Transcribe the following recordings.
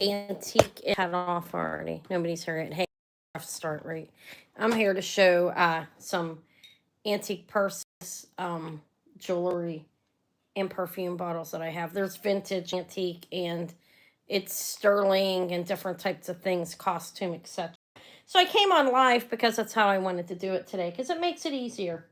antique. It had off already. Nobody's heard it. Hey, I have to start right. I'm here to show some antique purses, jewelry, and perfume bottles that I have. There's vintage, antique, and it's sterling and different types of things, costume, etc. So I came on live because that's how I wanted to do it today because it makes it easier.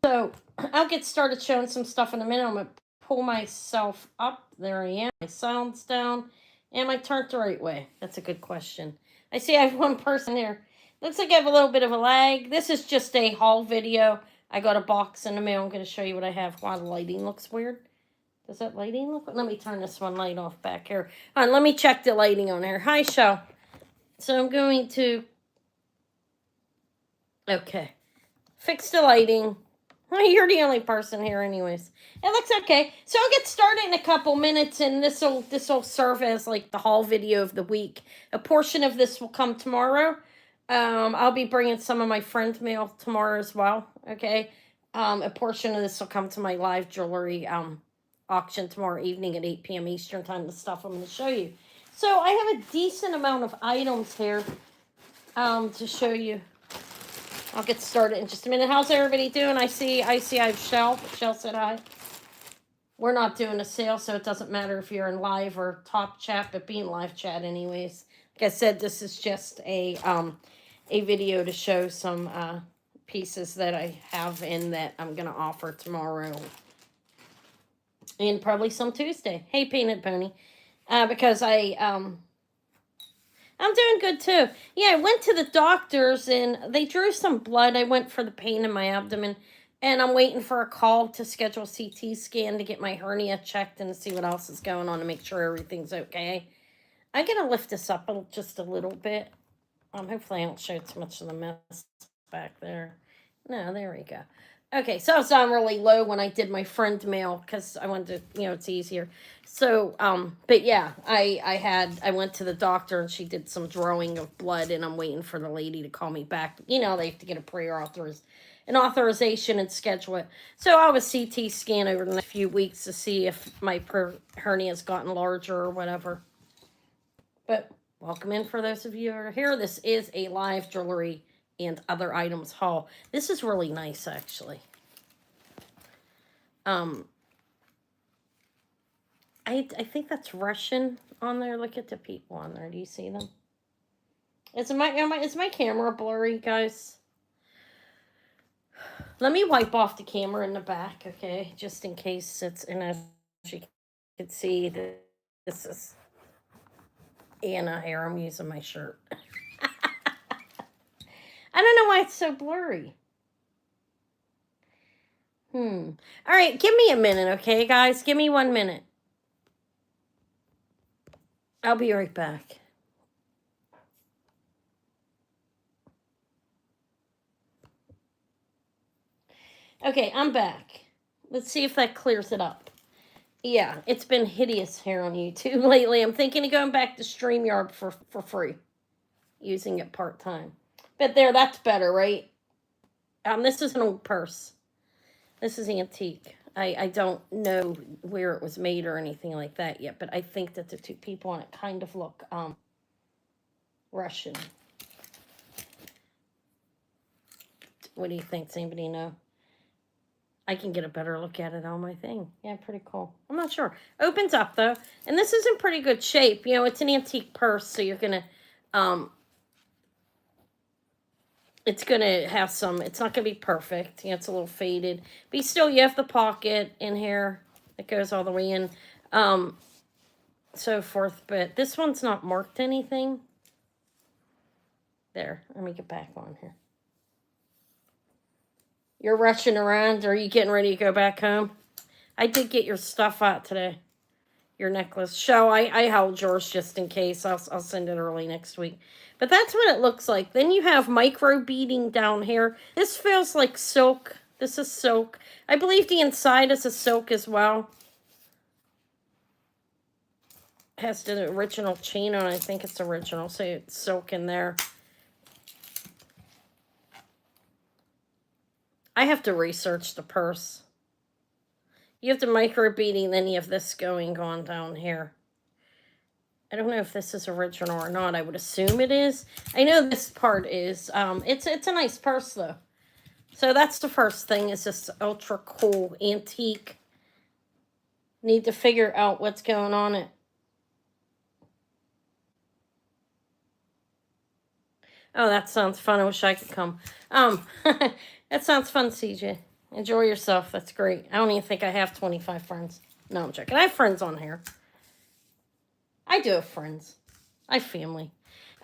So I'll get started showing some stuff in a minute. I'm going to pull myself up. There I am. My sound's down. Am I turned the right way? That's a good question. I see I have one person here. Looks like I have a little bit of a lag. This is just a haul video. I got a box in the mail. I'm going to show you what I have. Wow, the lighting looks weird. Does that lighting look? Let me turn this one light off back here. All right, let me check the lighting on here. Hi, Shell. So I'm going to, okay, fix the lighting. Well, you're the only person here anyways. It looks okay. So I'll get started in a couple minutes and this'll serve as like the haul video of the week. A portion of this will come tomorrow. I'll be bringing some of my friend mail tomorrow as well. Okay. A portion of this will come to my live jewelry auction tomorrow evening at 8 p.m. Eastern time, the stuff I'm going to show you. So I have a decent amount of items here to show you. I'll get started in just a minute. How's everybody doing? I see I have Shell. Shell said hi. We're not doing a sale, so it doesn't matter if you're in live or top chat, but be in live chat anyways. Like I said, this is just a video to show some pieces that I have in that I'm gonna offer tomorrow. And probably some Tuesday. Hey, Painted Pony. Because I'm doing good too. Yeah, I went to the doctors and they drew some blood. I went for the pain in my abdomen and I'm waiting for a call to schedule a CT scan to get my hernia checked and to see what else is going on to make sure everything's okay. I'm going to lift this up just a little bit. Hopefully I don't show too much of the mess back there. No, there we go. Okay, so I was on really low when I did my friend mail because I wanted to, it's easier. So, but yeah, I went to the doctor and she did some drawing of blood and I'm waiting for the lady to call me back. They have to get an authorization and schedule it. So I'll have a CT scan over the next few weeks to see if my hernia's gotten larger or whatever. But welcome in for those of you who are here. This is a live jewelry and other items haul. This is really nice, actually. I think that's Russian on there. Look at the people on there. Do you see them? Is my camera blurry, guys? Let me wipe off the camera in the back, okay? Just in case it's, and as you can see, this is Anna here. I'm using my shirt. I don't know why it's so blurry. All right, give me a minute, okay, guys? Give me 1 minute. I'll be right back. Okay, I'm back. Let's see if that clears it up. Yeah, it's been hideous here on YouTube lately. I'm thinking of going back to StreamYard for free, using it part-time. But that's better, right? This is an old purse. This is antique. I don't know where it was made or anything like that yet, but I think that the two people on it kind of look Russian. What do you think? Does anybody know? I can get a better look at it on my thing. Yeah, pretty cool. I'm not sure. Opens up though, and this is in pretty good shape. It's an antique purse, so you're gonna, it's gonna have some. It's not gonna be perfect. It's a little faded, but still, you have the pocket in here that goes all the way in, so forth. But this one's not marked anything. There. Let me get back on here. You're rushing around. Are you getting ready to go back home? I did get your stuff out today. Your necklace. I held yours just in case. I'll send it early next week. But that's what it looks like. Then you have micro beading down here. This feels like silk. This is silk. I believe the inside is a silk as well. It has the original chain on it. I think it's original. So it's silk in there. I have to research the purse. You have the micro beading, then you have this going on down here. I don't know if this is original or not. I would assume it is. I know this part is. It's a nice purse though. So that's the first thing, is this ultra cool antique. Need to figure out what's going on it. Oh, that sounds fun. I wish I could come. That sounds fun, CJ. Enjoy yourself. That's great. I don't even think I have 25 friends. No, I'm joking. I have friends on here. I do have friends. I have family.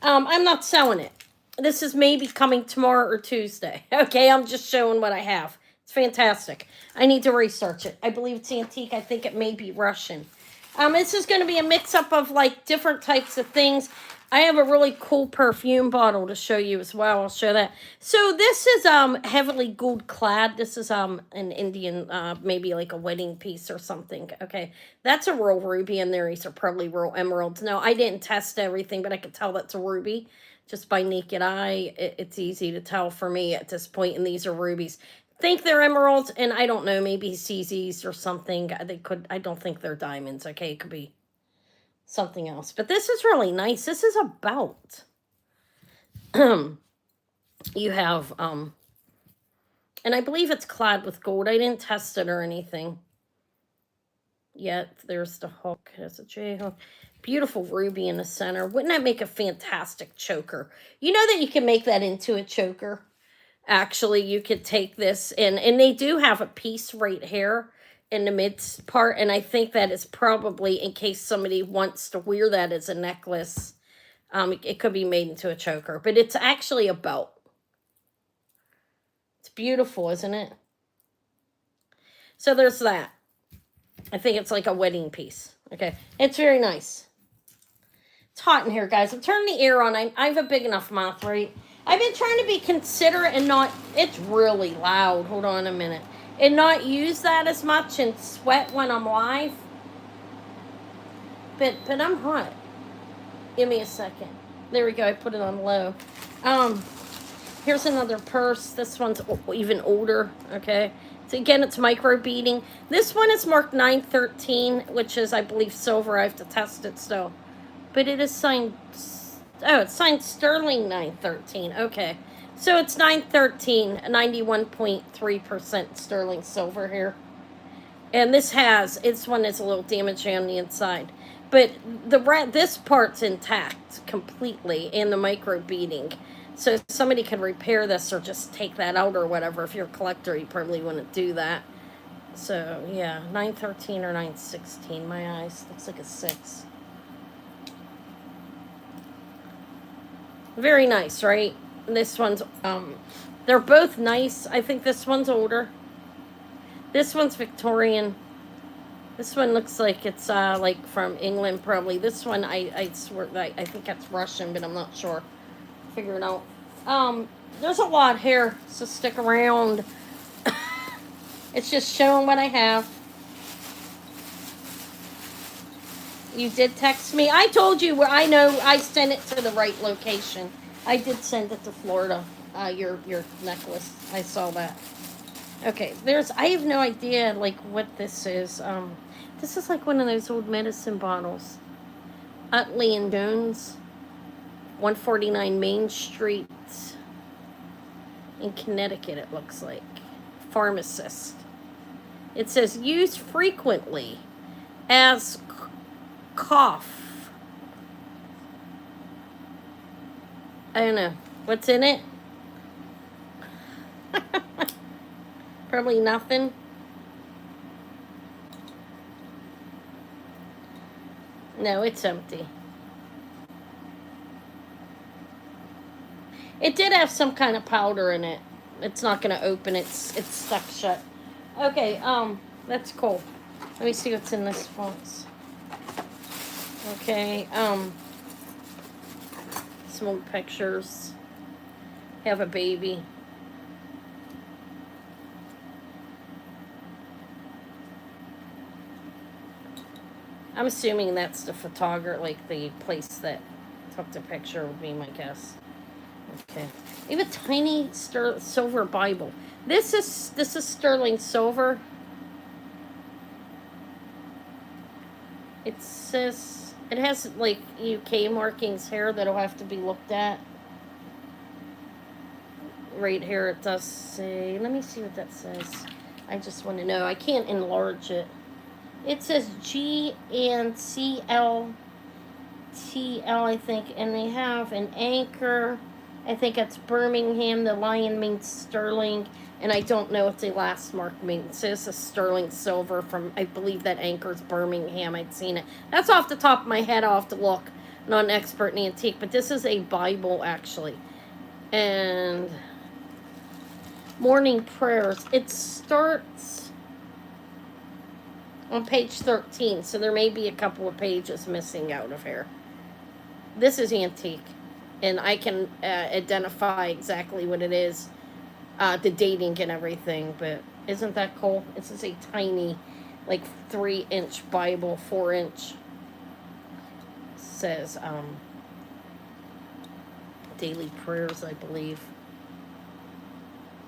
I'm not selling it. This is maybe coming tomorrow or Tuesday. Okay, I'm just showing what I have. It's fantastic. I need to research it. I believe it's antique. I think it may be Russian. This is going to be a mix-up of, like, different types of things. I have a really cool perfume bottle to show you as well. I'll show that. So this is heavily gold clad. This is an Indian, maybe like a wedding piece or something. Okay, that's a real ruby in there. These are probably real emeralds. No, I didn't test everything, but I could tell that's a ruby just by naked eye. It's easy to tell for me at this point, and these are rubies. Think they're emeralds, and I don't know, maybe CZs or something. They could. I don't think they're diamonds. Okay, it could be something else. But this is really nice. This is a belt. You have, and I believe it's clad with gold. I didn't test it or anything yet. There's the hook. There's a J hook. Beautiful ruby in the center. Wouldn't that make a fantastic choker? You know that you can make that into a choker? Actually, you could take this and they do have a piece right here in the mid part, and I think that is probably in case somebody wants to wear that as a necklace. It could be made into a choker, but it's actually a belt. It's beautiful, isn't it? So there's that. I think it's like a wedding piece. Okay, it's very nice. It's hot in here, guys. I'm turning the air on. I have a big enough mouth, right? I've been trying to be considerate and not... It's really loud. Hold on a minute. And not use that as much and sweat when I'm live. But I'm hot. Give me a second. There we go. I put it on low. Here's another purse. This one's even older. Okay. So again, it's micro beading. This one is marked 913, which is, I believe, silver. I have to test it still. But it is signed... Oh, it's signed sterling 913. Okay. So it's 913, 91.3% sterling silver here. And this one is a little damaged on the inside. But this part's intact completely, and the micro beading. So if somebody can repair this or just take that out or whatever. If you're a collector, you probably wouldn't do that. So, yeah, 913 or 916. My eyes. Looks like a 6. Very nice, right? This one's, they're both nice. I think this one's older. This one's Victorian. This one looks like it's, like from England, probably. This one, I swear, I think that's Russian, but I'm not sure. Figure it out. There's a lot here, so stick around. It's just showing what I have. You did text me. I told you where. I know I sent it to the right location. I did send it to Florida. Your necklace. I saw that. Okay, I have no idea like what this is. This is like one of those old medicine bottles. Utley and Jones, 149 Main Street in Connecticut. It looks like pharmacist. It says use frequently as cough. I don't know. What's in it? Probably nothing. No, it's empty. It did have some kind of powder in it. It's not going to open. It's stuck shut. Okay, that's cool. Let me see what's in this box. Okay, some old pictures. Have a baby. I'm assuming that's the photographer, like the place that took the picture would be my guess. Okay. We have a tiny silver Bible. This is sterling silver. It says It has like UK markings here that'll have to be looked at. Right here it does say, let me see what that says. I just want to know. I can't enlarge it. It says G and CL TL, I think, and they have an anchor. I think it's Birmingham. The lion means sterling, and I don't know what the last mark means. It says a sterling silver from, I believe that anchor's Birmingham. I'd seen it. That's off the top of my head. I'll have to look. I'm not an expert in antique, but this is a Bible, actually. And morning prayers. It starts on page 13, so there may be a couple of pages missing out of here. This is antique, and I can identify exactly what it is, the dating and everything, but isn't that cool? This is a tiny, like 3-inch Bible, 4-inch. Says daily prayers, I believe.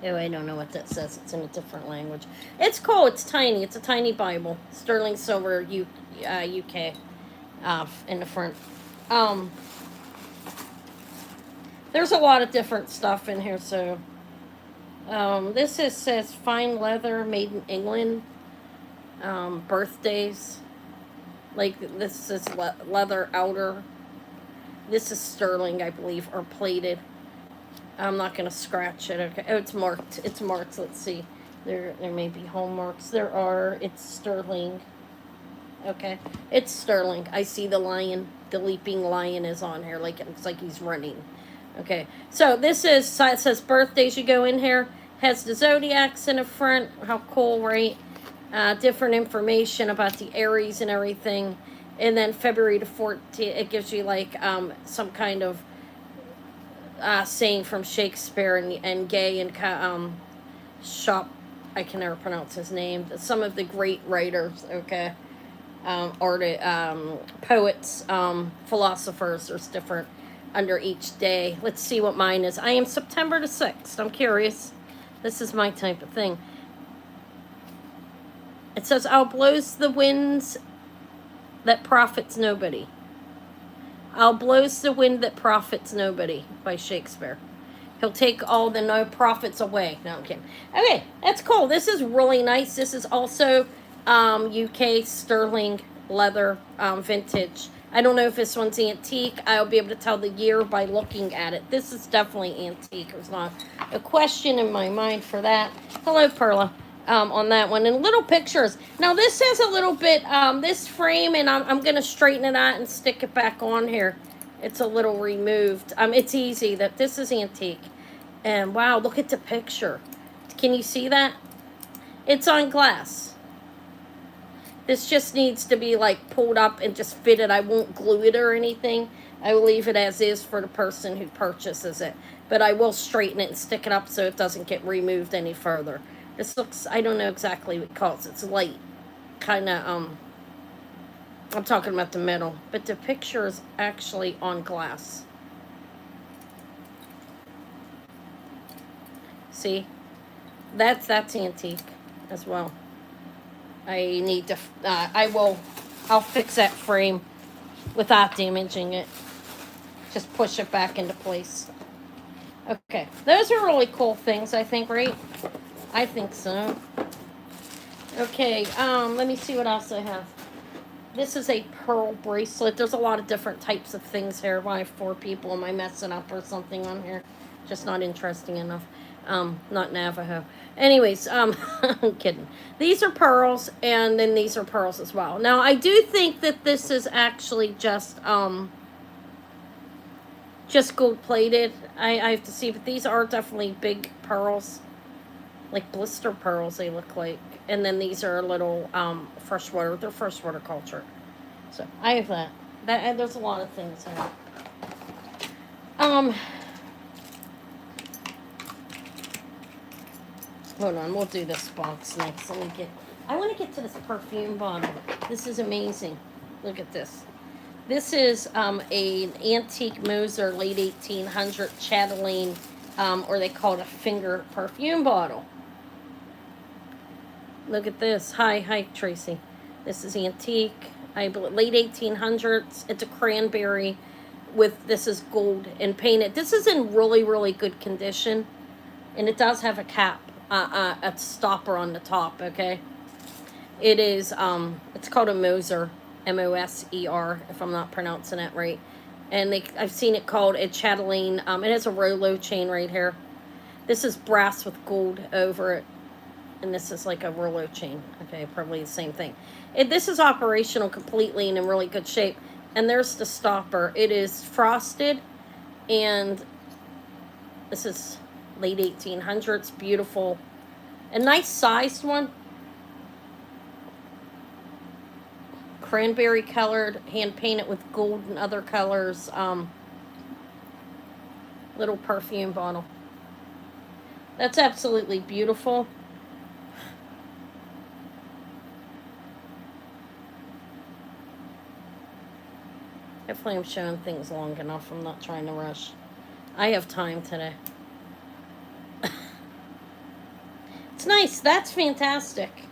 Oh, I don't know what that says. It's in a different language. It's cool. It's tiny. It's a tiny Bible. Sterling silver, UK, in the front. There's a lot of different stuff in here. So, this says fine leather, made in England. Birthdays. Like this is leather outer. This is sterling, I believe, or plated. I'm not gonna scratch it. Okay. Oh, it's marked. It's marked. Let's see. There may be home marks. There are. It's sterling. Okay, it's sterling. I see the lion. The leaping lion is on here. Like it's like he's running. Okay, so this is. It says birthdays. You go in here. Has the zodiacs in the front. How cool, right? Different information about the Aries and everything. And then February the 14th, it gives you like some kind of saying from Shakespeare and Gay and Shop. I can never pronounce his name. Some of the great writers, okay, poets, philosophers. There's different under each day. Let's see what mine is. I am September the 6th. I'm curious. This is my type of thing. It says, I'll blows the winds that profits nobody. I'll blows the wind that profits nobody, by Shakespeare. He'll take all the no profits away. No, I'm kidding. Okay, that's cool. This is really nice. This is also UK sterling leather, vintage. I don't know if this one's antique. I'll be able to tell the year by looking at it. This is definitely antique. There's not a question in my mind for that. Hello, Perla. On that one, and little pictures. Now this has a little bit, this frame, and I'm going to straighten it out and stick it back on here. It's a little removed. It's easy. That this is antique. And wow, look at the picture. Can you see that? It's on glass. This just needs to be like pulled up and just fitted. I won't glue it or anything. I will leave it as is for the person who purchases it. But I will straighten it and stick it up so it doesn't get removed any further. This looks, I don't know exactly what it calls. It's light. Kind of, I'm talking about the metal. But the picture is actually on glass. See? That's antique as well. I need to, I'll fix that frame without damaging it. Just push it back into place. Okay. Those are really cool things, I think, right? I think so. Okay, let me see what else I have. This is a pearl bracelet. There's a lot of different types of things here. Why 4 people? Am I messing up or something on here? Just not interesting enough. Not Navajo. Anyways, I'm kidding. These are pearls, and then these are pearls as well. Now, I do think that this is actually just gold-plated. I have to see, but these are definitely big pearls. Like blister pearls, they look like. And then these are a little freshwater. They're freshwater culture. So I have that. There's a lot of things in it. Hold on, we'll do this box next. I want to get to this perfume bottle. This is amazing. Look at this. This is an antique Moser, late 1800 chatelaine, or they call it a finger perfume bottle. Look at this. Hi, Tracy. This is antique. I believe late 1800s. It's a cranberry with, this is gold and painted. This is in really, really good condition. And it does have a cap, a stopper on the top, okay? It is, it's called a Moser, Moser, if I'm not pronouncing it right. And I've seen it called a chatelaine. It has a Rolo chain right here. This is brass with gold over it. And this is like a Rolo chain. Okay, probably the same thing. This is operational completely and in really good shape. And there's the stopper. It is frosted, and this is late 1800s. Beautiful. A nice sized one. Cranberry colored, hand painted with gold and other colors. Little perfume bottle. That's absolutely beautiful. Hopefully I'm showing things long enough. I'm not trying to rush. I have time today. It's nice. That's fantastic.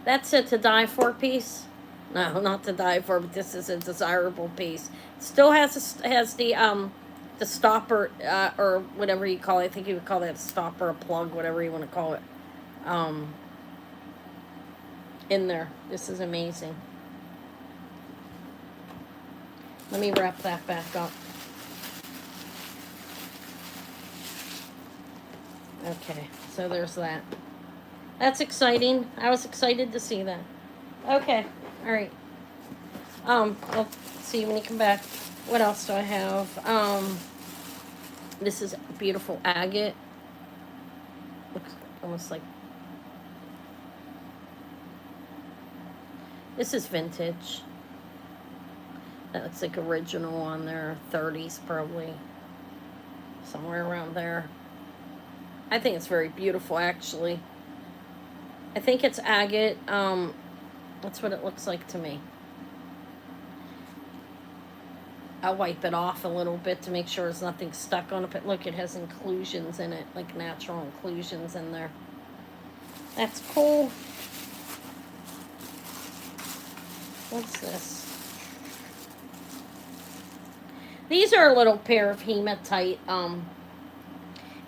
That's a to die for piece. No, not to die for, but this is a desirable piece. Still has the stopper, or whatever you call it. I think you would call that a stopper, a plug, whatever you want to call it. In there. This is amazing. Let me wrap that back up. Okay, so there's that. That's exciting. I was excited to see that. Okay, all right. I'll see you when you come back. What else do I have? This is beautiful agate. Looks almost like. This is vintage. That looks like original on there. 30s probably. Somewhere around there. I think it's very beautiful, actually. I think it's agate. That's what it looks like to me. I'll wipe it off a little bit to make sure there's nothing stuck on it. But look, it has inclusions in it, like natural inclusions in there. That's cool. What's this? These are a little pair of hematite,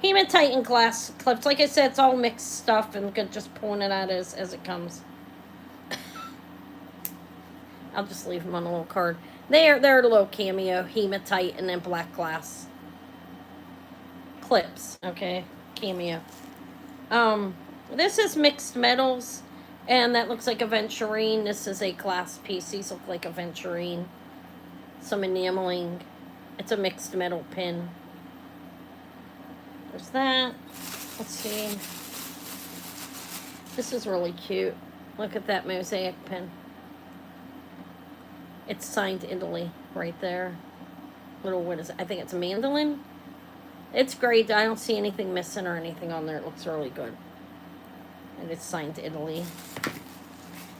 hematite and glass clips. Like I said, it's all mixed stuff, and just pulling it out as it comes. I'll just leave them on a little card. They're a little cameo, hematite, and then black glass clips. Okay, cameo. This is mixed metals, and that looks like aventurine. This is a glass piece. These look like aventurine. Some enameling. It's a mixed metal pin. There's that. Let's see. This is really cute. Look at that mosaic pin. It's signed Italy right there. Little, what is it? I think it's a mandolin. It's great. I don't see anything missing or anything on there. It looks really good. And it's signed Italy.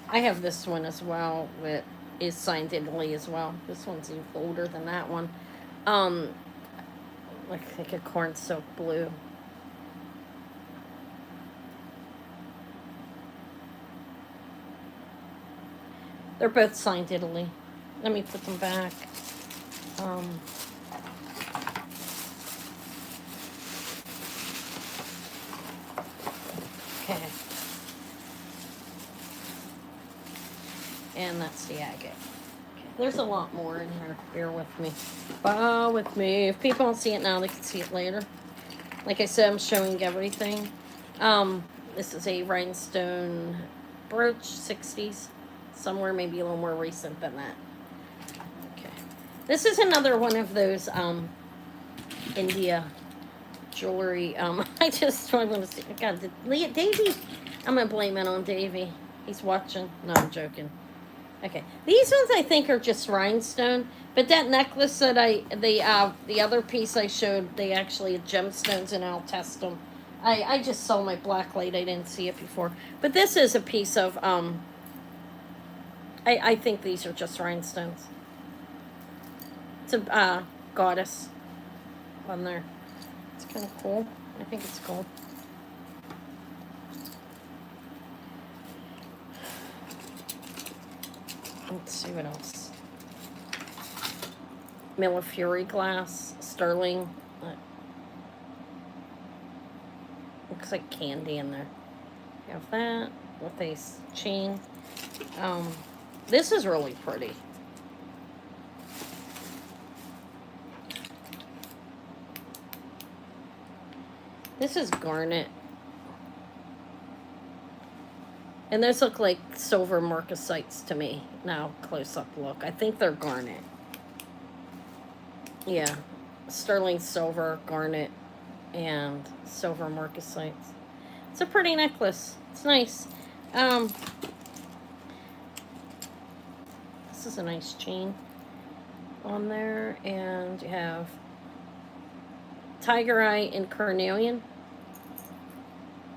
I have this one as well that is signed Italy as well. This one's even older than that one. Like a corn silk blue. They're both signed Italy. Let me put them back. Okay. And that's the agate. There's a lot more in here. Bear with me. Bear with me. If people don't see it now, they can see it later. Like I said, I'm showing everything. This is a rhinestone brooch, 60s. Somewhere maybe a little more recent than that. Okay. This is another one of those India jewelry. I want to see. God, Davey. I'm going to blame it on Davey. He's watching. No, I'm joking. Okay, these ones I think are just rhinestone, but that necklace that the other piece I showed, they actually had gemstones, and I'll test them. I just saw my black light. I didn't see it before, but this is a piece of I think these are just rhinestones. It's a goddess on there. It's kind of cool. I think it's cool. Let's see what else. Millefiori glass, sterling. Looks like candy in there. You have that with a chain. This is really pretty. This is garnet. And those look like silver marcasites to me. Now, close-up look. I think they're garnet. Yeah. Sterling silver, garnet, and silver marcasites. It's a pretty necklace. It's nice. This is a nice chain on there. And you have tiger eye and carnelian.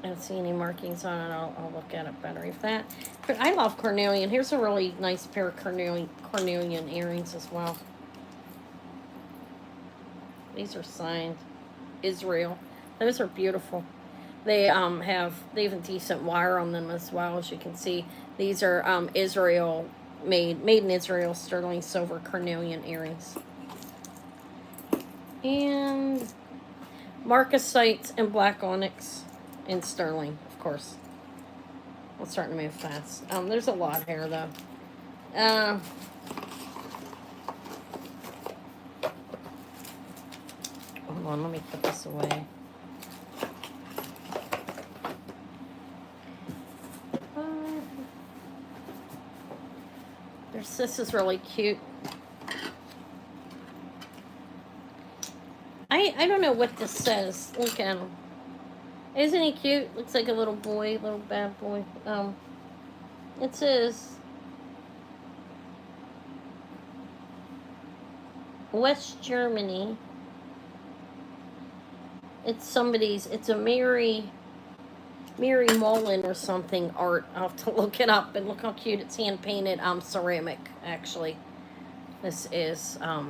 I don't see any markings on it. I'll look at it better if that. But I love carnelian. Here's a really nice pair of carnelian earrings as well. These are signed Israel. Those are beautiful. They have a decent wire on them as well, as you can see. These are Israel made in Israel sterling silver carnelian earrings. And marcasites and black onyx. In sterling, of course. It's starting to move fast. There's a lot here, though. Hold on, let me put this away. This is really cute. I don't know what this says. Look at him. Isn't he cute? Looks like a little boy, little bad boy. It says West Germany. It's a Mary Mullen or something art. I'll have to look it up, and look how cute. It's hand painted ceramic, actually. This is a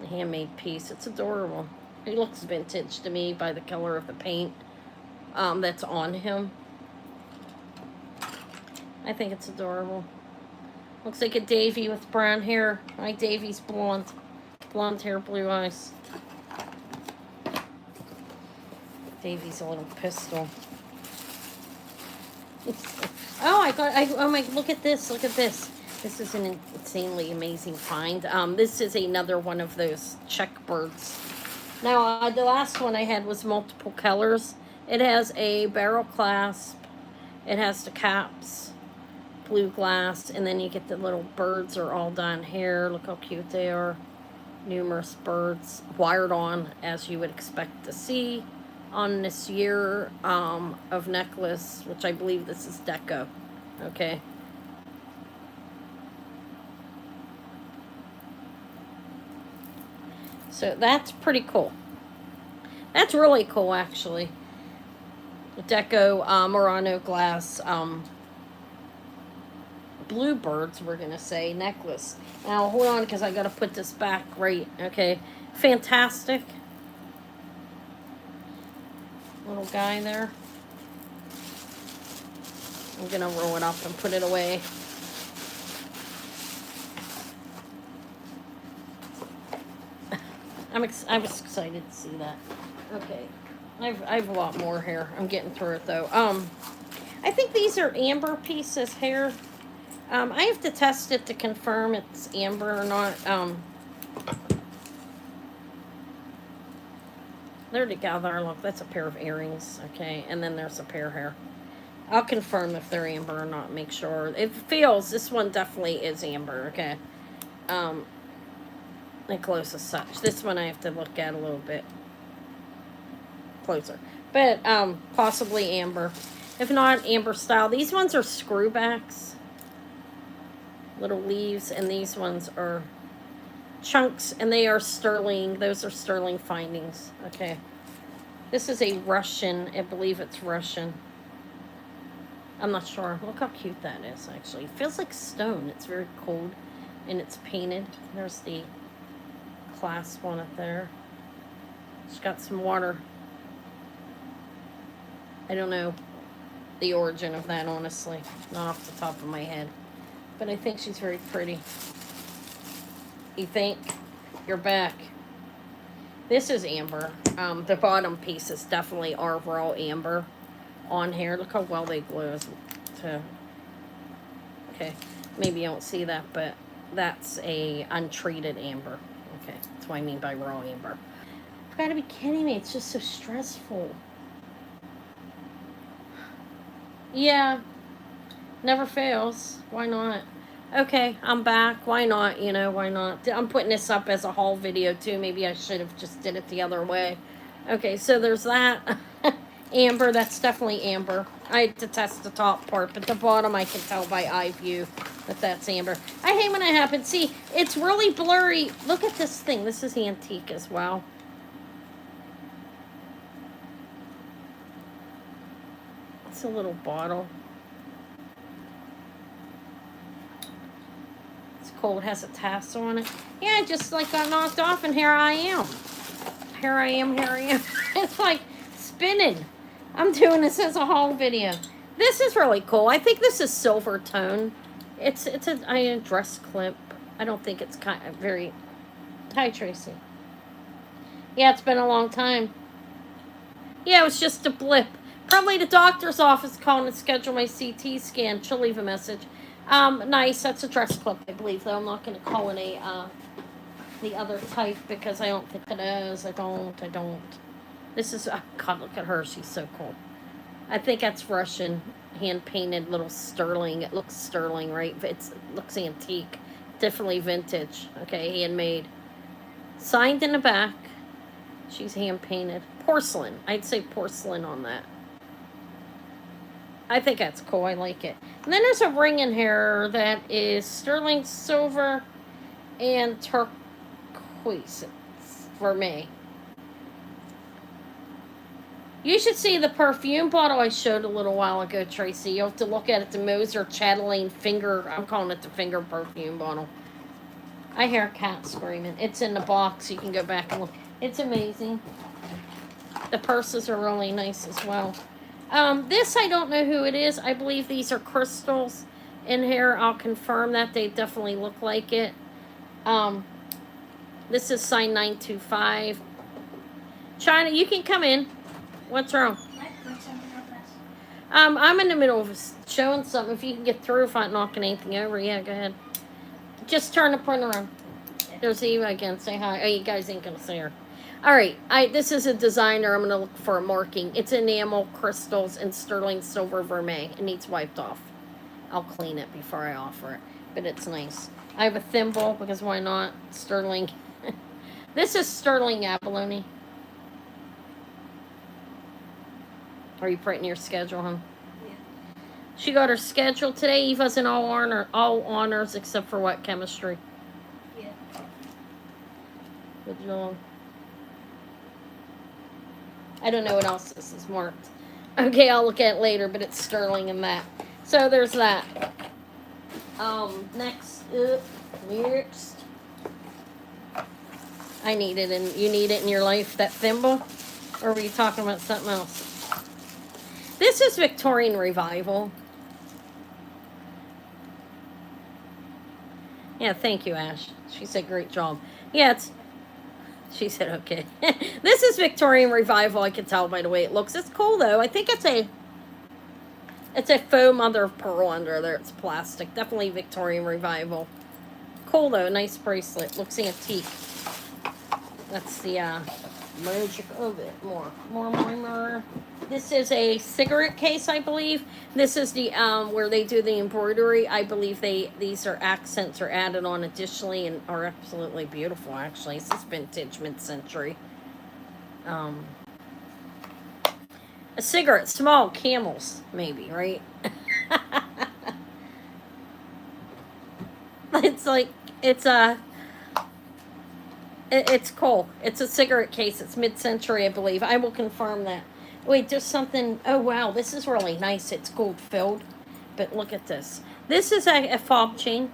handmade piece. It's adorable. He looks vintage to me by the color of the paint that's on him. I think it's adorable. Looks like a Davy with brown hair. My Davy's blonde. Blonde hair, blue eyes. Davy's a little pistol. Oh my, look at this. Look at this. This is an insanely amazing find. This is another one of those check birds. Now, the last one I had was multiple colors. It has a barrel clasp. It has the caps, blue glass, and then you get the little birds are all done here. Look how cute they are. Numerous birds wired on, as you would expect to see on this year of necklace, which I believe this is deco. Okay. So that's pretty cool. That's really cool, actually. Deco Murano glass bluebirds, we're going to say, necklace. Now, hold on, because I got to put this back right. Okay. Fantastic. Little guy there. I'm going to roll it up and put it away. I was excited to see that. Okay, I have a lot more here. I'm getting through it though. I think these are amber pieces here. I have to test it to confirm it's amber or not. There together. Look, that's a pair of earrings. Okay, and then there's a pair here. I'll confirm if they're amber or not. Make sure. It feels this one definitely is amber. Okay. And close as such. This one I have to look at a little bit closer. But possibly amber. If not, amber style. These ones are screwbacks. Little leaves. And these ones are chunks. And they are sterling. Those are sterling findings. Okay. This is a Russian. I believe it's Russian. I'm not sure. Look how cute that is, actually. It feels like stone. It's very cold. And it's painted. There's the clasp on it there. It's got some water. I don't know the origin of that, honestly. Not off the top of my head. but I think she's very pretty. You think? You're back. This is amber. The bottom piece is definitely our raw amber on here. Look how well they glue. Okay, maybe you don't see that, but that's a untreated amber. Okay, that's what I mean by raw amber. You've got to be kidding me. It's just so stressful. Yeah, never fails. Why not? Okay, I'm back. Why not? You know, why not? I'm putting this up as a haul video too. Maybe I should have just did it the other way. Okay, so there's that. Amber, that's definitely amber. I had to test the top part, but the bottom I can tell by eye view that that's amber. I hate when it happens. See, it's really blurry. Look at this thing. This is antique as well. It's a little bottle. Cool. It has a tassel on it. Yeah, I just like got knocked off, and here I am. Here I am. It's like spinning. I'm doing this as a haul video. This is really cool. I think this is silver tone. It's a dress clip. I don't think it's kind of very. Hi, Tracy. Yeah, it's been a long time. Yeah, it was just a blip. Probably the doctor's office calling to schedule my CT scan. She'll leave a message. Nice. That's a dress clip, I believe, though. I'm not going to call it the other type because I don't think it is. I don't. This is, oh God, look at her. She's so cool. I think that's Russian, hand-painted little sterling. It looks sterling, right? It looks antique. Definitely vintage. Okay, handmade. Signed in the back. She's hand-painted. Porcelain. I'd say porcelain on that. I think that's cool. I like it. And then there's a ring in here that is sterling silver and turquoise. It's for me. You should see the perfume bottle I showed a little while ago, Tracy. You'll have to look at it. The Moser Chatelaine finger. I'm calling it the finger perfume bottle. I hear a cat screaming. It's in the box. You can go back and look. It's amazing. The purses are really nice as well. This, I don't know who it is. I believe these are crystals in here. I'll confirm that. They definitely look like it. This is sign 925. China, you can come in. What's wrong? I'm in the middle of showing something. If you can get through, if I'm not knocking anything over, yeah, go ahead. Just turn the printer on. There's Eva again. Say hi. Oh, you guys ain't gonna see her. All right, this is a designer. I'm going to look for a marking. It's enamel, crystals, and sterling silver vermeil. It needs wiped off. I'll clean it before I offer it, but it's nice. I have a thimble, because why not? Sterling. This is sterling abalone. Are you printing your schedule, huh? Yeah. She got her schedule today. Eva's in all honors except for what? Chemistry? Yeah. Good job. I don't know what else this is marked. Okay, I'll look at it later, but it's sterling and that. So there's that. Next. I need it, and you need it in your life, that thimble? Or were you talking about something else? This is Victorian Revival. Yeah, thank you, Ash. She said great job. Yeah, she said, okay. This is Victorian Revival. I can tell by the way it looks. It's cool, though. I think it's a faux mother of pearl under there. It's plastic. Definitely Victorian Revival. Cool, though. Nice bracelet. Looks antique. That's the magic of it. More. This is a cigarette case, I believe. This is the where they do the embroidery. I believe these are accents are added on additionally and are absolutely beautiful. Actually, this is vintage, mid-century. A cigarette, small Camels, maybe, right? It's cool. It's a cigarette case. It's mid-century, I believe. I will confirm that. Wait, there's something. Oh, wow. This is really nice. It's gold-filled. But look at this. This is a fob chain.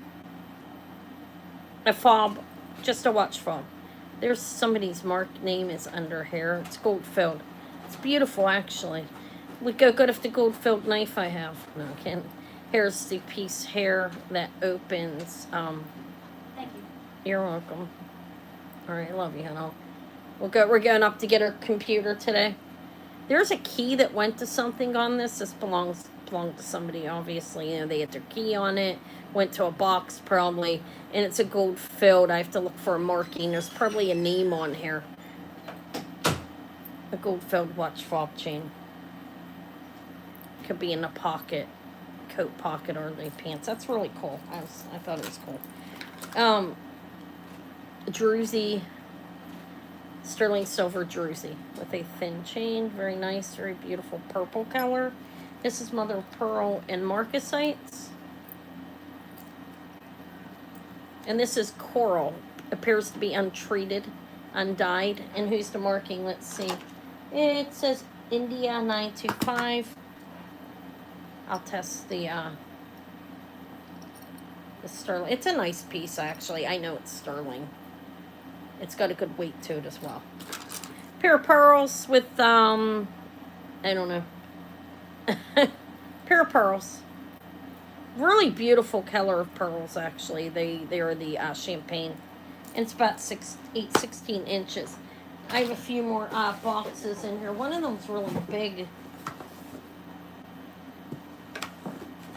A fob. Just a watch fob. There's somebody's marked name is under here. It's gold-filled. It's beautiful, actually. Would go good if the gold-filled knife I have. No, I can't. Here's the piece here that opens. Thank you. You're welcome. All right, I love you, honey. We're going up to get our computer today. There's a key that went to something on this. This belonged to somebody, obviously. You know, they had their key on it. Went to a box, probably. And it's a gold filled. I have to look for a marking. There's probably a name on here. A gold filled watch fob chain. Could be in the pocket. Coat pocket or the pants. That's really cool. I thought it was cool. Druzy. Sterling silver druzy with a thin chain. Very nice, very beautiful purple color. This is mother of pearl and marcasites. And this is coral. Appears to be untreated, undyed. And who's the marking? Let's see. It says India 925. I'll test the sterling. It's a nice piece, actually. I know it's sterling. It's got a good weight to it as well. Pair of pearls with, I don't know. Pair of pearls. Really beautiful color of pearls, actually. They are the champagne. And it's about 16 inches. I have a few more boxes in here. One of them's really big.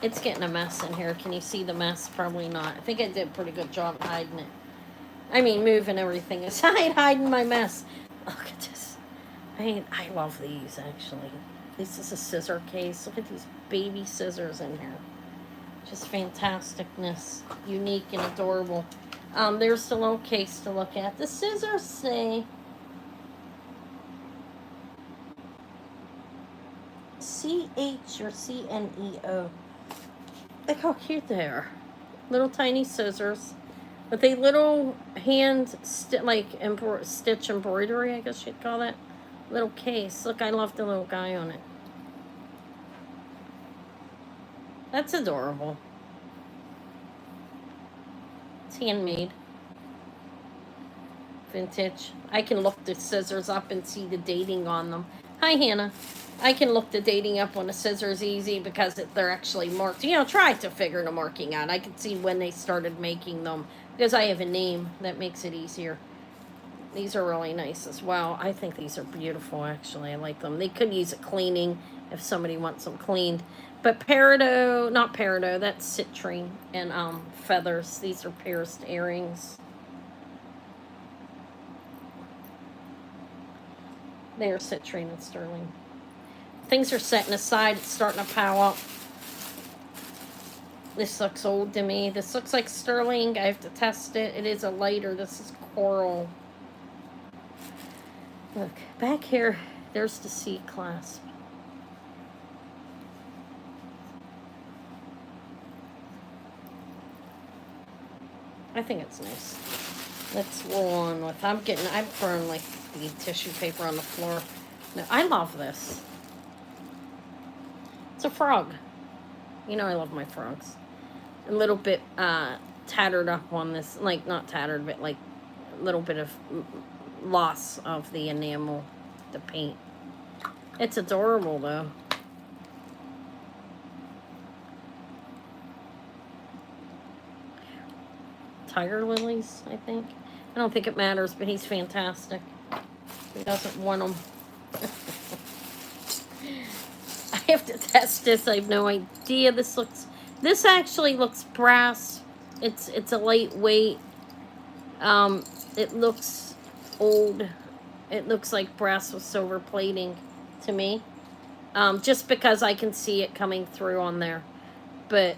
It's getting a mess in here. Can you see the mess? Probably not. I think I did a pretty good job hiding it. I mean, moving everything aside, hiding my mess. Look at this. I love these, actually. This is a scissor case. Look at these baby scissors in here. Just fantasticness. Unique and adorable. There's the little case to look at. The scissors say CH or CNEO. Look how cute they are. Little tiny scissors. With a little hand, stitch embroidery, I guess you'd call that. Little case. Look, I love the little guy on it. That's adorable. It's handmade. Vintage. I can look the scissors up and see the dating on them. Hi, Hannah. I can look the dating up on the scissors easy because they're actually marked. You know, try to figure the marking out. I can see when they started making them because I have a name that makes it easier. These are really nice as well. I think these are beautiful, actually. I like them. They could use a cleaning if somebody wants them cleaned. But peridot, not peridot, that's citrine and feathers. These are pierced earrings. They are citrine and sterling. Things are setting aside. It's starting to pile up. This looks old to me. This looks like sterling. I have to test it. It is a lighter. This is coral. Look, back here, there's the C clasp. I think it's nice. Let's roll on with. I'm throwing like the tissue paper on the floor. No, I love this. It's a frog. You know I love my frogs. A little bit tattered up on this, like not tattered, but like a little bit of loss of the enamel, the paint. It's adorable though. Tiger lilies, I think. I don't think it matters, but he's fantastic. He doesn't want them. I have to test this. I have no idea. This actually looks brass. It's a lightweight. It looks old. It looks like brass with silver plating to me. Just because I can see it coming through on there. But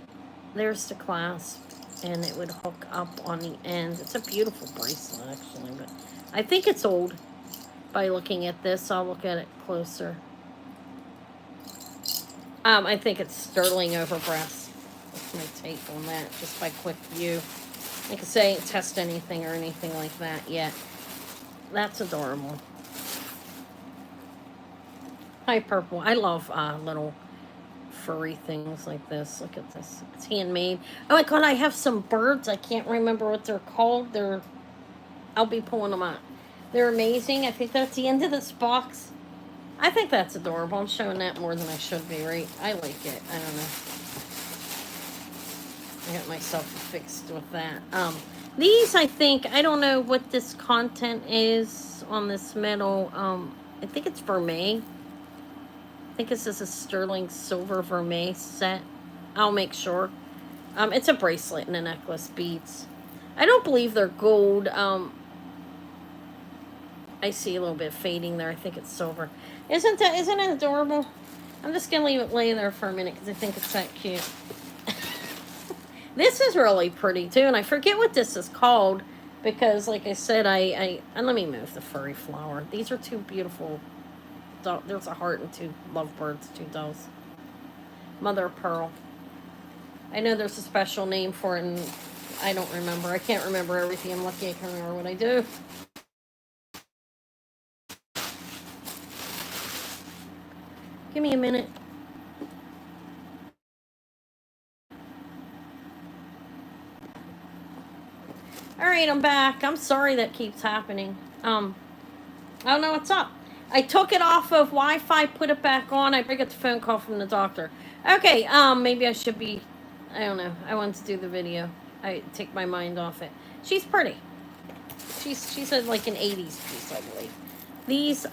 there's the clasp. And it would hook up on the end. It's a beautiful bracelet, actually. But I think it's old by looking at this. I'll look at it closer. I think it's sterling over brass. That's my take on that, just by quick view. Like I say, I ain't test anything or anything like that yet. That's adorable. Hi, purple. I love little furry things like this. Look at this. It's handmade. Oh my god, I have some birds. I can't remember what they're called. I'll be pulling them out. They're amazing. I think that's the end of this box. I think that's adorable. I'm showing that more than I should be, right? I like it. I don't know. I got myself fixed with that. These, I think, I don't know what this content is on this metal. I think it's vermeil. I think this is a sterling silver vermeil set. I'll make sure. It's a bracelet and a necklace, beads. I don't believe they're gold. I see a little bit of fading there. I think it's silver. Isn't it adorable? I'm just gonna leave it lay there for a minute because I think it's that cute. This is really pretty too, and I forget what this is called because, like I said, and let me move the furry flower. These are two beautiful. There's a heart and two lovebirds, two doves. Mother of pearl. I know there's a special name for it, and I don't remember. I can't remember everything. I'm lucky I can remember what I do. Give me a minute. All right, I'm back. I'm sorry that keeps happening. I don't know what's up. I took it off of Wi-Fi, put it back on. I got the phone call from the doctor. Okay, maybe I should be, I don't know. I wanted to do the video. I take my mind off it. She's pretty. She's like an 80s piece, I believe. These,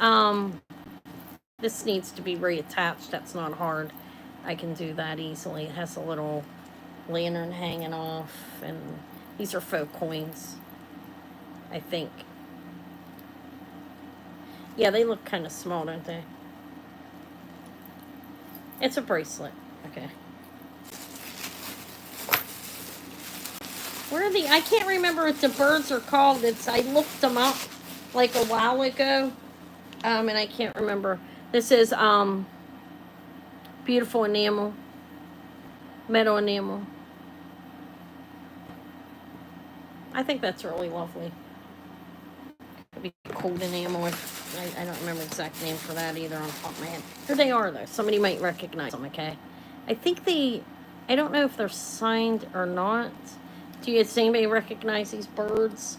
this needs to be reattached. That's not hard. I can do that easily. It has a little lantern hanging off, and these are faux coins, I think. Yeah, they look kind of small, don't they? It's a bracelet. Okay. Where are the... I can't remember what the birds are called. I looked them up like a while ago. And I can't remember. This is beautiful enamel. Metal enamel. I think that's really lovely. Could be cold enamel. I don't remember the exact name for that either on top of my head. Here they are, though. Somebody might recognize them, okay? I think I don't know if they're signed or not. Does anybody recognize these birds?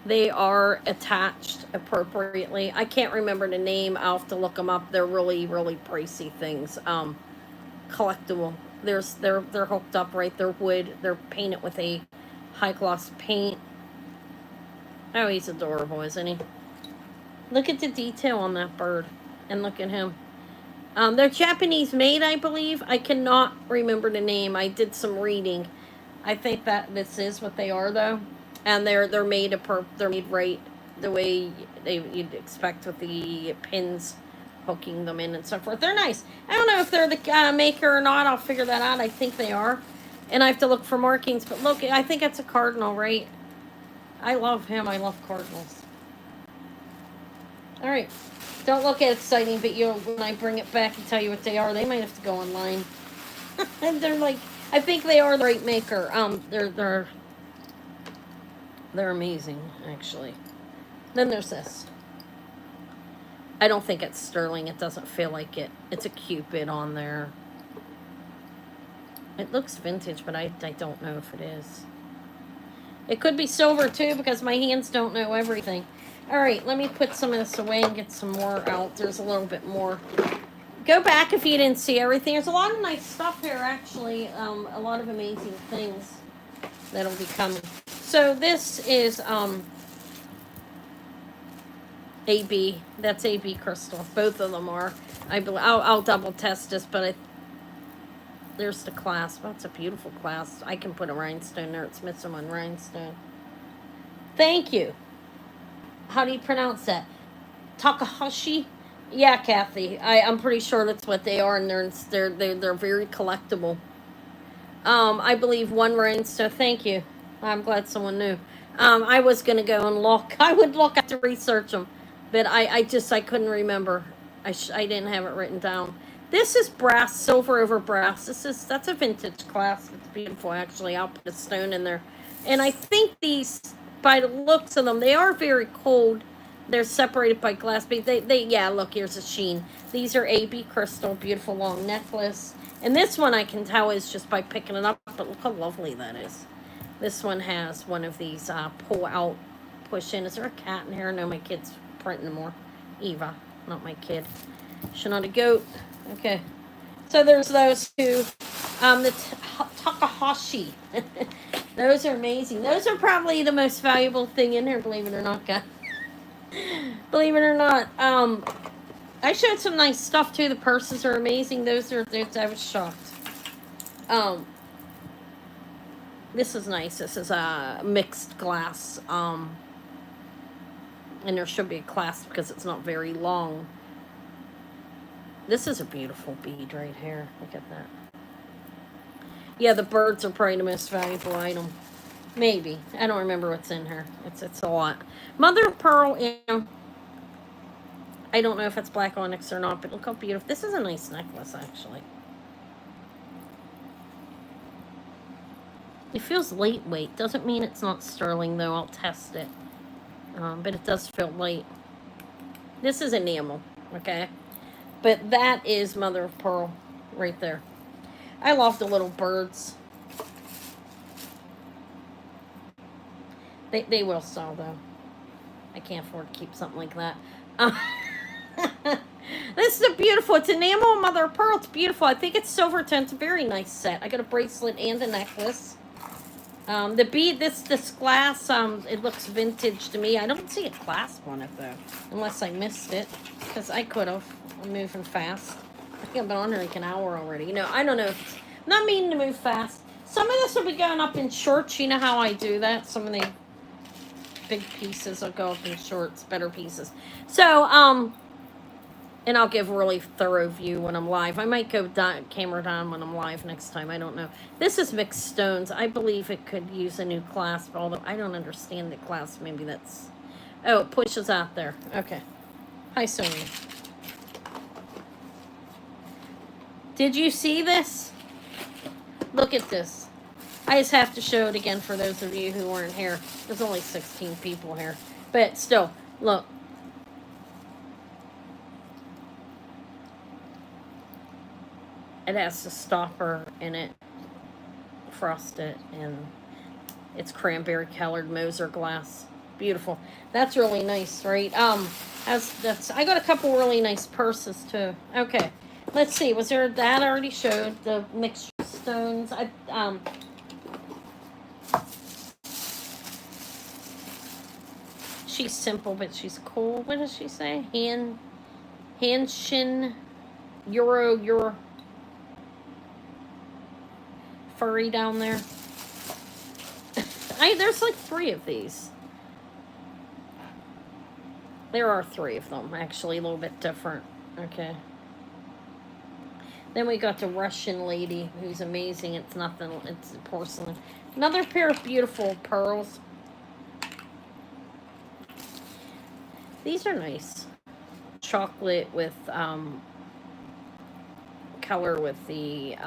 They are attached appropriately. I can't remember the name. I'll have to look them up. They're really, really pricey things. Collectible. They're hooked up right. They're wood. They're painted with a high gloss paint. Oh, he's adorable, isn't he? Look at the detail on that bird, and look at him. They're Japanese made, I believe. I cannot remember the name. I did some reading. I think that this is what they are, though, and they're made they're made right the way you'd expect with the pins hooking them in and so forth. They're nice. I don't know if they're the maker or not. I'll figure that out. I think they are, and I have to look for markings. But look, I think it's a cardinal, right? I love him. I love cardinals. All right. Don't look at exciting, but when I bring it back and tell you what they are, they might have to go online. And they're like, I think they are the right maker. They're amazing, actually. Then there's this. I don't think it's sterling. It doesn't feel like it. It's a Cupid on there. It looks vintage, but I don't know if it is. It could be silver, too, because my hands don't know everything. All right, let me put some of this away and get some more out. There's a little bit more. Go back if you didn't see everything. There's a lot of nice stuff here, actually. A lot of amazing things that'll be coming. So this is AB. That's AB crystal. Both of them are. I'll double test this, but there's the clasp. That's a beautiful clasp. I can put a rhinestone there. It's missing one rhinestone. Thank you. How do you pronounce that? Takahashi? Yeah, Kathy. I'm pretty sure that's what they are, and they're very collectible. I believe one rhinestone. Thank you. I'm glad someone knew. I was gonna go and look. I would look. I have to research them, but I couldn't remember. I didn't have it written down. This is brass, silver over brass. That's a vintage clasp. It's beautiful, actually. I'll put a stone in there, and I think these, by the looks of them, they are very cold. They're separated by glass. But yeah, look, here's a sheen. These are AB crystal, beautiful long necklace. And this one I can tell is just by picking it up, but look how lovely that is. This one has one of these pull out, push in. Is there a cat in here? No, my kid's printing more. Eva, not my kid. She's not a goat. Okay. So there's those two. The Takahashi. Those are amazing. Those are probably the most valuable thing in there, believe it or not, guys. Believe it or not. I showed some nice stuff too. The purses are amazing. Those are, I was shocked. This is nice. This is a mixed glass. And there should be a clasp because it's not very long. This is a beautiful bead right here. Look at that. Yeah, the birds are probably the most valuable item. Maybe. I don't remember what's in here. It's a lot. Mother of pearl, I don't know if it's black onyx or not, but look how beautiful. This is a nice necklace, actually. It feels lightweight. Doesn't mean it's not sterling, though. I'll test it. But it does feel light. This is enamel, okay? But that is mother of pearl right there. I love the little birds. They will sell, though. I can't afford to keep something like that. This is a beautiful, it's enamel mother of pearl. It's beautiful. I think it's silver tone. It's a very nice set. I got a bracelet and a necklace. The bead, this glass, it looks vintage to me. I don't see a clasp on it, though, unless I missed it, because I could have. I'm moving fast. I think I've been on here like an hour already. You know, I don't know. I'm not meaning to move fast. Some of this will be going up in shorts. You know how I do that. Some of the big pieces will go up in shorts, better pieces. So, and I'll give a really thorough view when I'm live. I might go camera down when I'm live next time. I don't know. This is mixed stones. I believe it could use a new clasp, although I don't understand the clasp. Maybe that's... Oh, it pushes out there. Okay. Hi, Sonia. Did you see this? Look at this. I just have to show it again for those of you who weren't here. There's only 16 people here. But still, look. It has a stopper in it, frosted, and it's cranberry colored Moser glass. Beautiful. That's really nice, right? I got a couple really nice purses too. Okay, let's see. Was there that I already showed the mixture stones? She's simple, but she's cool. What does she say? Hanshin Euro. Furry down there. There's like 3 of these. There are 3 of them, actually, a little bit different. Okay. Then we got the Russian lady, who's amazing. It's nothing, it's porcelain. Another pair of beautiful pearls. These are nice. Chocolate with, color with the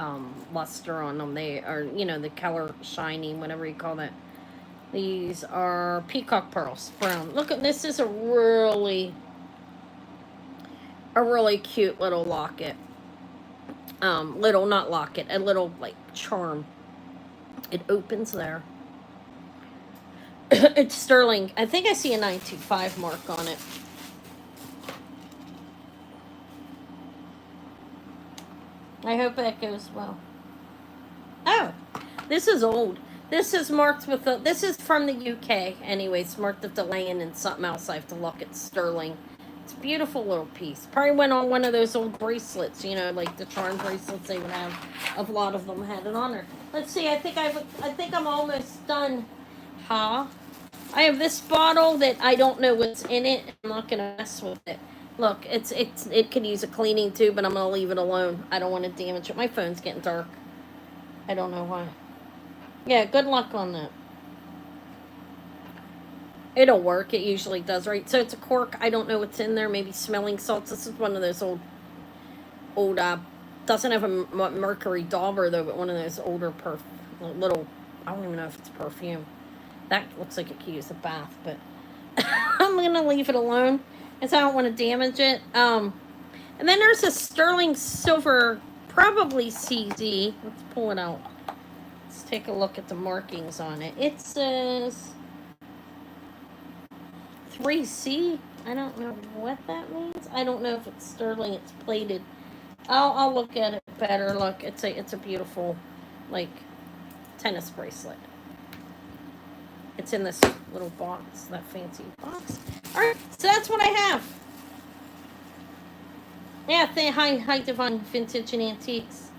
luster on them. They are, you know, the color shining, whatever you call that. These are peacock pearls, brown. Look at this. Is a really cute little locket. Not locket, a little like charm. It opens there. It's sterling. I think I see a 925 mark on it. I hope that goes well. Oh, this is old. This is marked with this is from the UK. Anyway, it's marked with the land and something else. I have to look at sterling. It's a beautiful little piece. Probably went on one of those old bracelets, you know, like the charm bracelets they would have. A lot of them had it on there. Let's see. I think I'm almost done. Huh? I have this bottle that I don't know what's in it. I'm not gonna mess with it. Look, it could use a cleaning too, but I'm gonna leave it alone. I don't want to damage it. My phone's getting dark. I don't know why. Yeah, good luck on that. It'll work. It usually does, right? So it's a cork. I don't know what's in there. Maybe smelling salts. This is one of those old, doesn't have a mercury dauber though, but one of those older little, I don't even know if it's perfume. That looks like it could use a bath, but I'm gonna leave it alone. Because I don't want to damage it. And then there's a sterling silver, probably CZ. Let's pull it out. Let's take a look at the markings on it. It says 3C. I don't know what that means. I don't know if it's sterling. It's plated. I'll look at it. better. Look, it's a beautiful, like, tennis bracelet. It's in this little box, that fancy box. All right, so that's what I have. Yeah, hi, Divine Vintage and Antiques.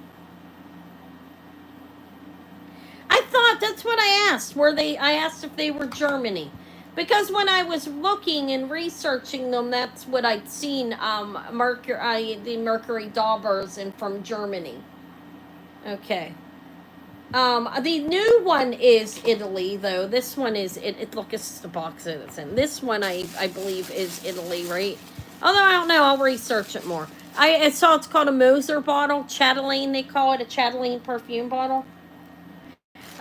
I thought that's what I asked. I asked if they were Germany. Because when I was looking and researching them, that's what I'd seen. The Mercury Daubers and from Germany. Okay. The new one is Italy, though. This one is look, it's the box that it's in. This one I believe is Italy, right? Although I don't know, I'll research it more. I saw it's called a Moser bottle, Chatelaine. They call it a Chatelaine perfume bottle.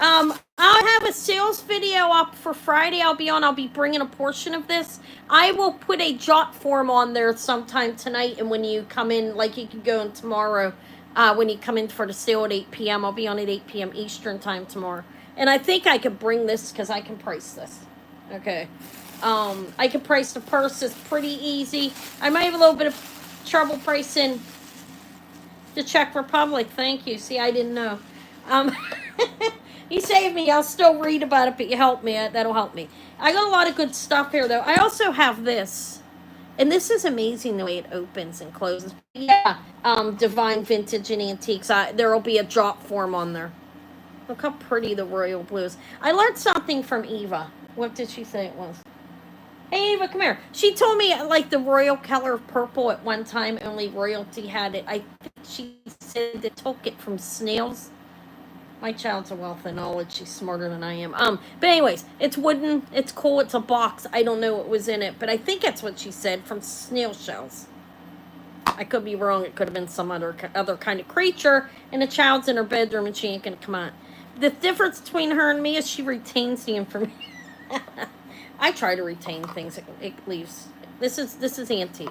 I'll have a sales video up for Friday. I'll be bringing a portion of this. I will put a jot form on there sometime tonight, and when you come in, like you can go in tomorrow, when you come in for the sale at 8 p.m., I'll be on at 8 p.m. Eastern time tomorrow. And I think I could bring this because I can price this. Okay. I can price the purse. It's pretty easy. I might have a little bit of trouble pricing the Czech Republic. Thank you. See, I didn't know. You saved me. I'll still read about it, but you helped me. That'll help me. I got a lot of good stuff here, though. I also have this. And this is amazing the way it opens and closes. Yeah, Divine Vintage and Antiques. There will be a drop form on there. Look how pretty the royal blue is. I learned something from Eva. What did she say it was? Hey, Eva, come here. She told me, like, the royal color of purple at one time, only royalty had it. I think she said they took it from snails. My child's a wealth of knowledge. She's smarter than I am. But anyways, it's wooden. It's cool. It's a box. I don't know what was in it, but I think that's what she said, from snail shells. I could be wrong. It could have been some other kind of creature, and the child's in her bedroom, and she ain't gonna come out. The difference between her and me is she retains the information. I try to retain things. It leaves. This is antique.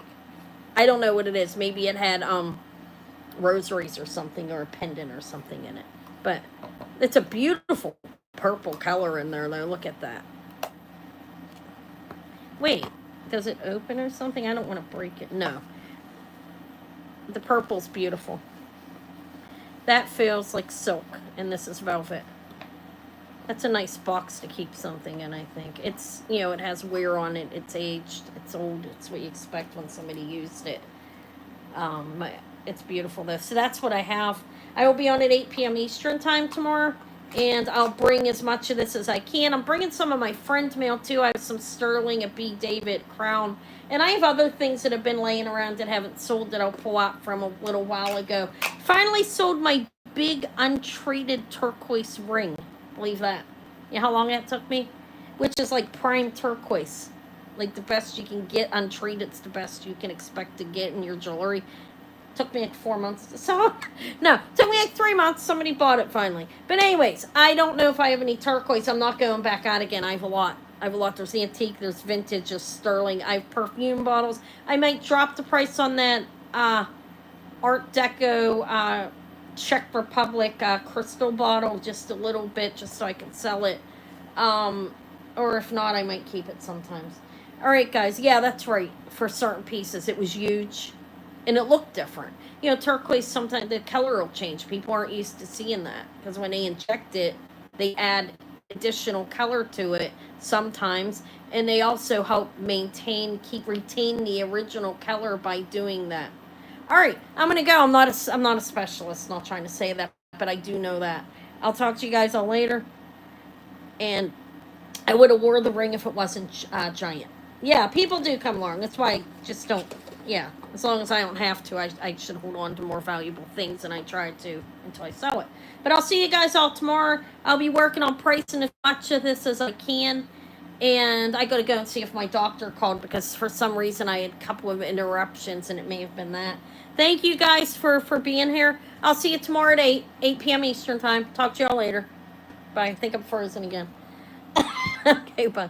I don't know what it is. Maybe it had rosaries or something, or a pendant or something in it. But it's a beautiful purple color in there, though. Look at that. Wait, does it open or something? I don't want to break it. No. The purple's beautiful. That feels like silk, and this is velvet. That's a nice box to keep something in, I think. It's, it has wear on it. It's aged. It's old. It's what you expect when somebody used it. It's beautiful, though. So that's what I have. I will be on at 8 p.m. Eastern time tomorrow, and I'll bring as much of this as I can. I'm bringing some of my friend mail, too. I have some sterling, a B. David crown, and I have other things that have been laying around that haven't sold that I'll pull out from a little while ago. Finally sold my big untreated turquoise ring. Believe that. You know how long that took me? Which is like prime turquoise. Like the best you can get untreated. It's the best you can expect to get in your jewelry. Took me like 4 months to sell. No, took me like 3 months. Somebody bought it finally. But anyways, I don't know if I have any turquoise. I'm not going back out again. I have a lot. There's antique, there's vintage, there's sterling. I have perfume bottles. I might drop the price on that Art Deco Czech Republic crystal bottle just a little bit, just so I can sell it. Or if not, I might keep it sometimes. All right, guys. Yeah, that's right. For certain pieces, it was huge. And it looked different. Turquoise, sometimes the color will change. People aren't used to seeing that. Because when they inject it, they add additional color to it sometimes. And they also help retain the original color by doing that. All right, I'm going to go. I'm not a specialist. Not trying to say that, but I do know that. I'll talk to you guys all later. And I would have wore the ring if it wasn't giant. Yeah, people do come along. That's why I just don't. Yeah, as long as I don't have to, I should hold on to more valuable things than I try to until I sell it. But I'll see you guys all tomorrow. I'll be working on pricing as much of this as I can. And I got to go and see if my doctor called because for some reason I had a couple of interruptions and it may have been that. Thank you guys for being here. I'll see you tomorrow at 8 p.m. Eastern time. Talk to y'all later. Bye. I think I'm frozen again. Okay, bye.